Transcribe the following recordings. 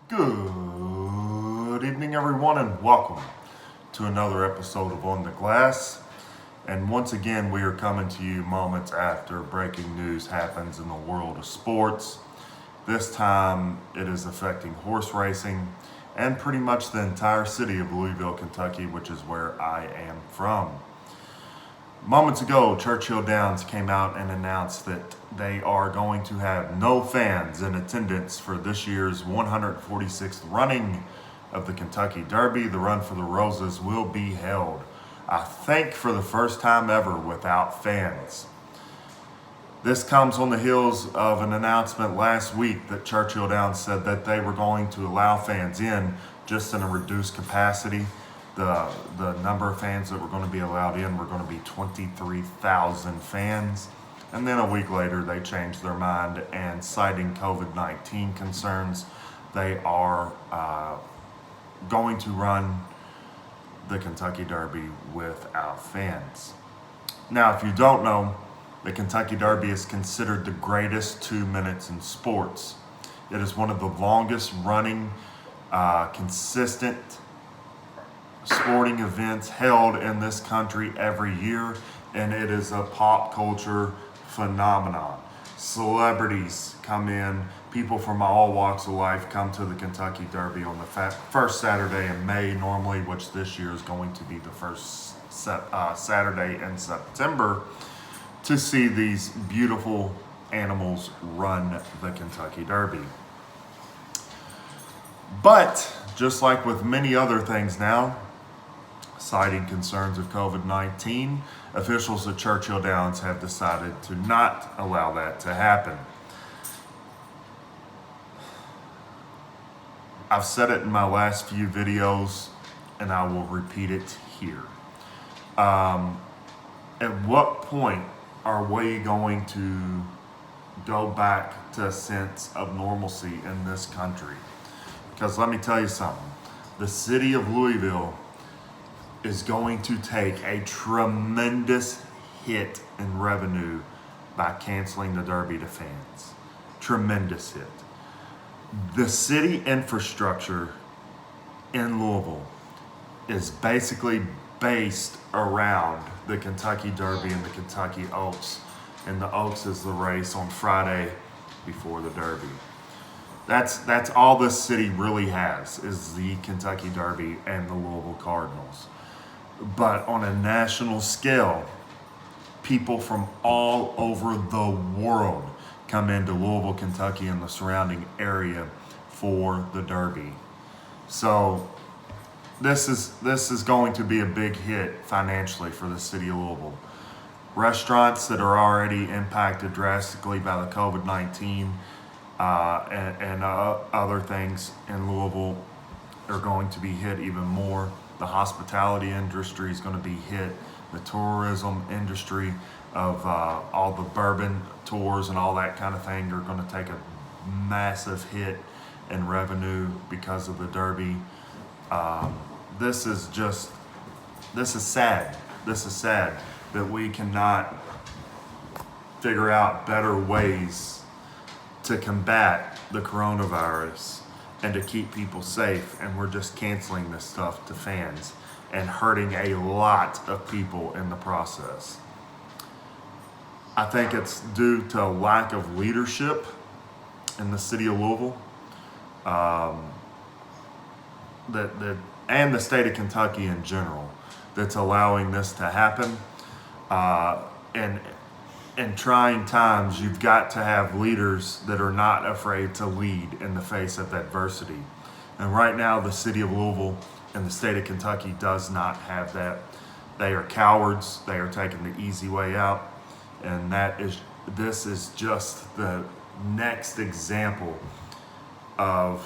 Good evening, everyone, and welcome to another episode of On the Glass. And once again, we are coming to you moments after breaking news happens in the world of sports. This time, it is affecting horse racing and pretty much the entire city of Louisville, Kentucky, which is where I am from. Moments ago, Churchill Downs came out and announced that they are going to have no fans in attendance for this year's 146th running of the Kentucky Derby. The Run for the Roses will be held, I think, for the first time ever without fans. This comes on the heels of an announcement last week that Churchill Downs said that they were going to allow fans in, just in a reduced capacity. The number of fans that were going to be allowed in were going to be 23,000 fans. And then a week later, they changed their mind, and citing COVID-19 concerns, they are going to run the Kentucky Derby without fans. Now, if you don't know, the Kentucky Derby is considered the greatest 2 minutes in sports. It is one of the longest running, consistent sporting events held in this country every year, and it is a pop culture phenomenon. Celebrities come in, people from all walks of life come to the Kentucky Derby on the first Saturday in May normally, which this year is going to be the first Saturday in September, to see these beautiful animals run the Kentucky Derby. But just like with many other things now, citing concerns of COVID-19, officials at Churchill Downs have decided to not allow that to happen. I've said it in my last few videos, and I will repeat it here. At what point are we going to go back to a sense of normalcy in this country? Because let me tell you something. The city of Louisville is going to take a tremendous hit in revenue by canceling the Derby to fans. Tremendous hit. The city infrastructure in Louisville is basically based around the Kentucky Derby and the Kentucky Oaks. And the Oaks is the race on Friday before the Derby. That's all this city really has, is the Kentucky Derby and the Louisville Cardinals. But on a national scale, people from all over the world come into Louisville, Kentucky and the surrounding area for the Derby. So this is going to be a big hit financially for the city of Louisville. Restaurants that are already impacted drastically by the COVID-19 and other things in Louisville are going to be hit even more. The hospitality industry is going to be hit. The tourism industry of all the bourbon tours and all that kind of thing are going to take a massive hit in revenue because of the Derby. This is sad. This is sad that we cannot figure out better ways to combat the coronavirus and to keep people safe, and we're just canceling this stuff to fans and hurting a lot of people in the process. I think it's due to a lack of leadership in the city of Louisville, and the state of Kentucky in general, that's allowing this to happen. In trying times, you've got to have leaders that are not afraid to lead in the face of adversity. And right now, the city of Louisville and the state of Kentucky does not have that. They are cowards. They are taking the easy way out. And this is just the next example of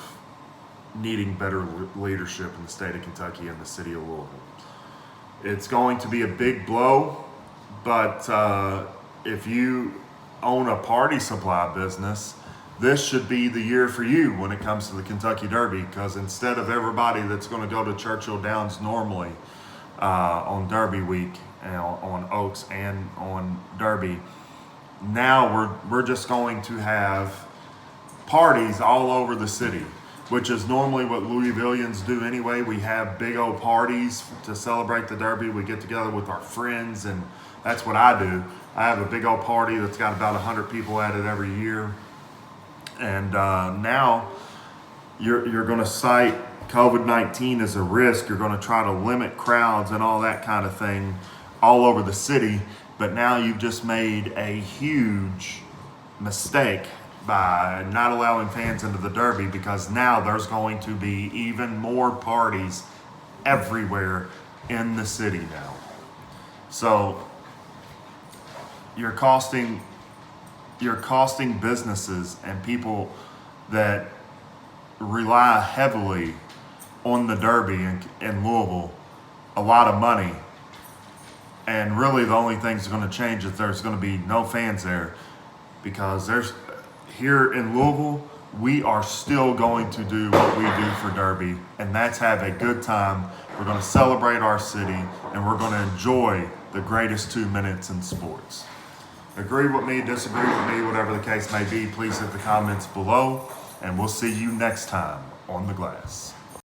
needing better leadership in the state of Kentucky and the city of Louisville. It's going to be a big blow, but if you own a party supply business, this should be the year for you when it comes to the Kentucky Derby, because instead of everybody that's going to go to Churchill Downs normally on Derby week, on Oaks and on Derby, now we're just going to have parties all over the city. which is normally what Louisvillians do anyway. We have big old parties to celebrate the Derby. We get together with our friends, and that's what I do. I have a big old party that's got about 100 people at it every year. And now you're going to cite COVID-19 as a risk. You're going to try to limit crowds and all that kind of thing all over the city. But now you've just made a huge mistake by not allowing fans into the Derby, because now there's going to be even more parties everywhere in the city now. So you're costing businesses and people that rely heavily on the Derby in Louisville a lot of money. And really the only thing that's going to change is there's going to be no fans there, because here in Louisville, we are still going to do what we do for Derby, and that's have a good time. We're going to celebrate our city, and we're going to enjoy the greatest 2 minutes in sports. Agree with me, disagree with me, whatever the case may be, please hit the comments below, and we'll see you next time on The Glass.